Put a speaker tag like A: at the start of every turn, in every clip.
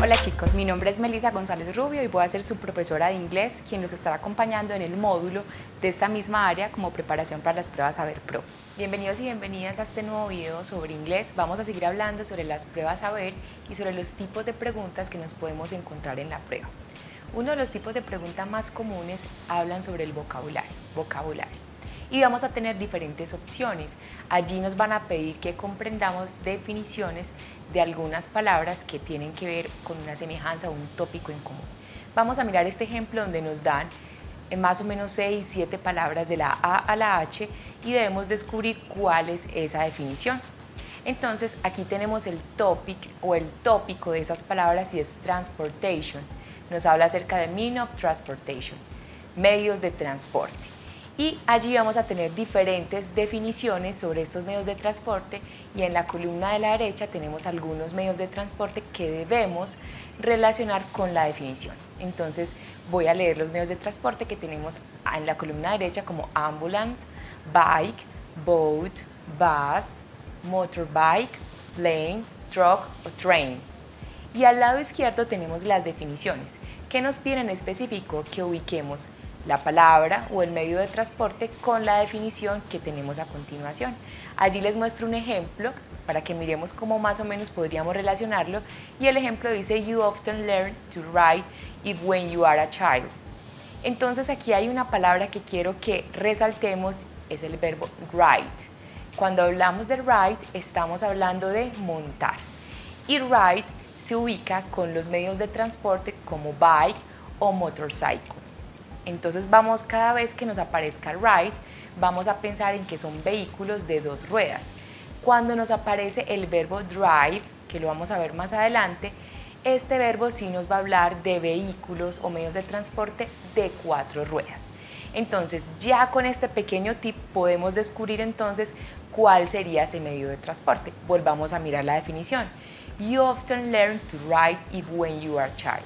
A: Hola chicos, mi nombre es Melissa González Rubio y voy a ser su profesora de inglés, quien los estará acompañando en el módulo de esta misma área como preparación para las pruebas Saber Pro. Bienvenidos y bienvenidas a este nuevo video sobre inglés. Vamos a seguir hablando sobre las pruebas Saber y sobre los tipos de preguntas que nos podemos encontrar en la prueba. Uno de los tipos de preguntas más comunes hablan sobre el vocabulario. Y vamos a tener diferentes opciones. Allí nos van a pedir que comprendamos definiciones de algunas palabras que tienen que ver con una semejanza o un tópico en común. Vamos a mirar este ejemplo donde nos dan más o menos 6, 7 palabras de la A a la H y debemos descubrir cuál es esa definición. Entonces aquí tenemos el topic o el tópico de esas palabras y es transportation. Nos habla acerca de mean of transportation, medios de transporte. Y allí vamos a tener diferentes definiciones sobre estos medios de transporte y en la columna de la derecha tenemos algunos medios de transporte que debemos relacionar con la definición. Entonces voy a leer los medios de transporte que tenemos en la columna derecha como ambulance, bike, boat, bus, motorbike, plane, truck o train. Y al lado izquierdo tenemos las definiciones que nos piden en específico que ubiquemos la palabra o el medio de transporte con la definición que tenemos a continuación. Allí les muestro un ejemplo para que miremos cómo más o menos podríamos relacionarlo y el ejemplo dice you often learn to ride if when you are a child. Entonces aquí hay una palabra que quiero que resaltemos, es el verbo ride. Cuando hablamos de ride estamos hablando de montar y ride se ubica con los medios de transporte como bike o motorcycle. Entonces vamos, cada vez que nos aparezca ride, vamos a pensar en que son vehículos de dos ruedas. Cuando nos aparece el verbo drive, que lo vamos a ver más adelante, este verbo sí nos va a hablar de vehículos o medios de transporte de 4 ruedas. Entonces ya con este pequeño tip podemos descubrir entonces cuál sería ese medio de transporte. Volvamos a mirar la definición. You often learn to ride if when you are a child.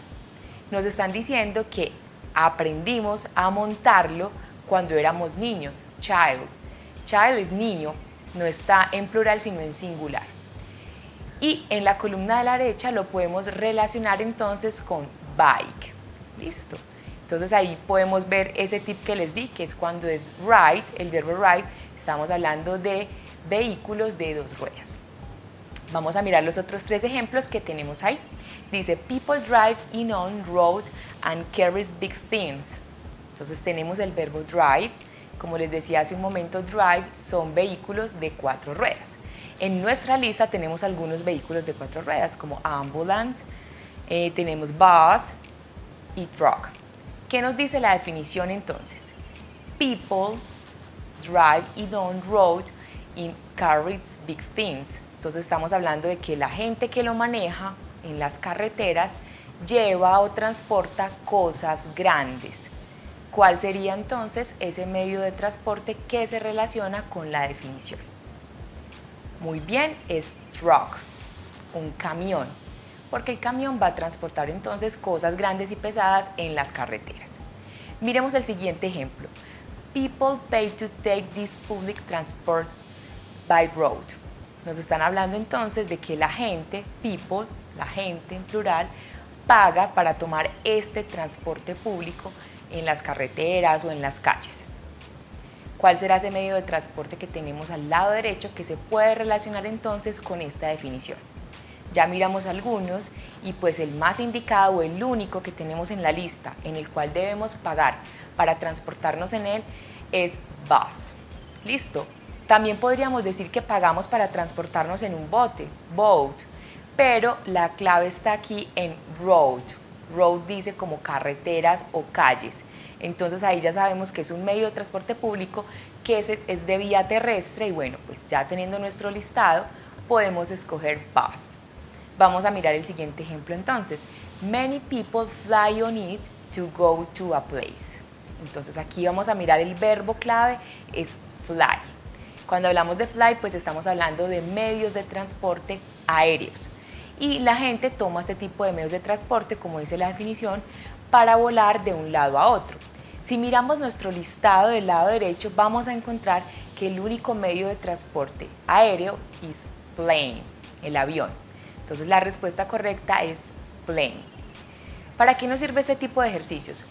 A: Nos están diciendo que aprendimos a montarlo cuando éramos niños, child. Child es niño, no está en plural sino en singular. Y en la columna de la derecha lo podemos relacionar entonces con bike. Listo. Entonces ahí podemos ver ese tip que les di, que es cuando es ride, el verbo ride, estamos hablando de vehículos de 2 ruedas. Vamos a mirar los otros 3 ejemplos que tenemos ahí. Dice, people drive in on road and carries big things. Entonces tenemos el verbo drive. Como les decía hace un momento, drive son vehículos de 4 ruedas. En nuestra lista tenemos algunos vehículos de 4 ruedas como ambulance, tenemos bus y truck. ¿Qué nos dice la definición entonces? People drive in on road and carries big things. Entonces estamos hablando de que la gente que lo maneja en las carreteras lleva o transporta cosas grandes. ¿Cuál sería entonces ese medio de transporte que se relaciona con la definición? Muy bien, es truck, un camión, porque el camión va a transportar entonces cosas grandes y pesadas en las carreteras. Miremos el siguiente ejemplo. People pay to take this public transport by road. Nos están hablando entonces de que la gente, people, la gente en plural, paga para tomar este transporte público en las carreteras o en las calles. ¿Cuál será ese medio de transporte que tenemos al lado derecho que se puede relacionar entonces con esta definición? Ya miramos algunos y pues el más indicado o el único que tenemos en la lista en el cual debemos pagar para transportarnos en él es bus. ¿Listo? También podríamos decir que pagamos para transportarnos en un bote, boat, pero la clave está aquí en road. Road dice como carreteras o calles. Entonces ahí ya sabemos que es un medio de transporte público que es de vía terrestre y bueno, pues ya teniendo nuestro listado podemos escoger bus. Vamos a mirar el siguiente ejemplo entonces. Many people fly on it to go to a place. Entonces aquí vamos a mirar el verbo clave, es fly. Cuando hablamos de fly, pues estamos hablando de medios de transporte aéreos. Y la gente toma este tipo de medios de transporte, como dice la definición, para volar de un lado a otro. Si miramos nuestro listado del lado derecho, vamos a encontrar que el único medio de transporte aéreo es plane, el avión. Entonces la respuesta correcta es plenty. ¿Para qué nos sirve este tipo de ejercicios?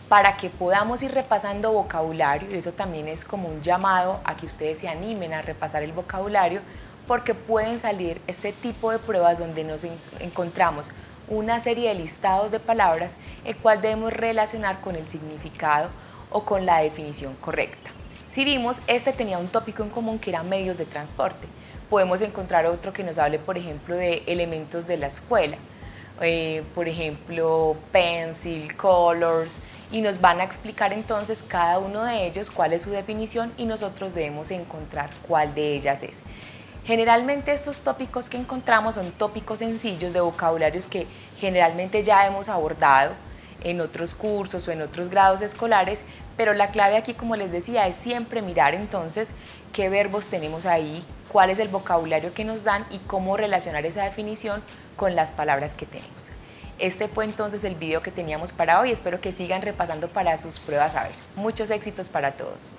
A: Para que podamos ir repasando vocabulario, y eso también es como un llamado a que ustedes se animen a repasar el vocabulario, porque pueden salir este tipo de pruebas donde nos encontramos una serie de listados de palabras, el cual debemos relacionar con el significado o con la definición correcta. Si vimos, este tenía un tópico en común que eran medios de transporte. Podemos encontrar otro que nos hable, por ejemplo, de elementos de la escuela, por ejemplo, pencil, colors, y nos van a explicar entonces cada uno de ellos cuál es su definición y nosotros debemos encontrar cuál de ellas es. Generalmente estos tópicos que encontramos son tópicos sencillos de vocabularios que generalmente ya hemos abordado en otros cursos o en otros grados escolares, pero la clave aquí, como les decía, es siempre mirar entonces qué verbos tenemos ahí, cuál es el vocabulario que nos dan y cómo relacionar esa definición con las palabras que tenemos. Este fue entonces el video que teníamos para hoy, espero que sigan repasando para sus pruebas a ver. Muchos éxitos para todos.